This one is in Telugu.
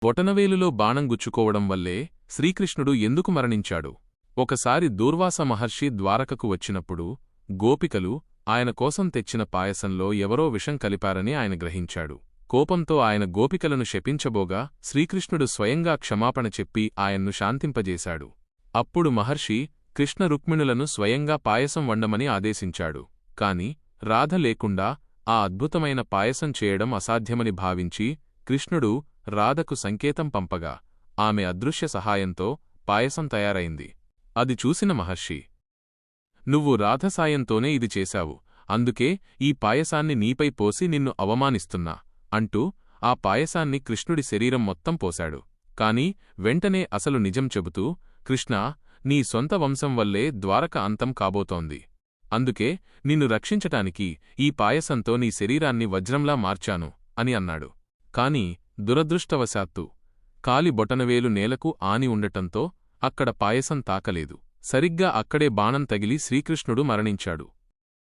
బొటనవేలులో బాణం గుచ్చుకోవడం వల్లే శ్రీకృష్ణుడు ఎందుకు మరణించాడు? ఒకసారి దూర్వాస మహర్షి ద్వారకకు వచ్చినప్పుడు గోపికలు ఆయన కోసం తెచ్చిన పాయసంలో ఎవరో విషం కలిపారని ఆయన గ్రహించాడు. కోపంతో ఆయన గోపికలను శపించబోగా శ్రీకృష్ణుడు స్వయంగా క్షమాపణ చెప్పి ఆయన్ను శాంతింపజేశాడు. అప్పుడు మహర్షి కృష్ణ రుక్మిణులను స్వయంగా పాయసం వండమని ఆదేశించాడు. కాని రాధ లేకుండా ఆ అద్భుతమైన పాయసం చేయడం అసాధ్యమని భావించి కృష్ణుడు రాధకు సంకేతం పంపగా ఆమె అదృశ్య సహాయంతో పాయసం తయారైంది. అది చూసిన మహర్షి, నువ్వు రాధ సాయంతోనే ఇది చేశావు, అందుకే ఈ పాయసాన్ని నీపై పోసి నిన్ను అవమానిస్తున్నా అంటూ ఆ పాయసాన్ని కృష్ణుడి శరీరం మొత్తం పోశాడు. కాని వెంటనే అసలు నిజం చెబుతూ, కృష్ణా, నీ సొంత వంశం వల్లే ద్వారక అంతం కాబోతోంది. అందుకే నిన్ను రక్షించటానికి ఈ పాయసంతో నీ శరీరాన్ని వజ్రంలా మార్చాను అని అన్నాడు. కాని దురదృష్టవశాత్తు కాలి బొటనవేలు నేలకు ఆని ఉండటంతో అక్కడ పాయసం తాకలేదు. సరిగ్గా అక్కడే బాణం తగిలి శ్రీకృష్ణుడు మరణించాడు.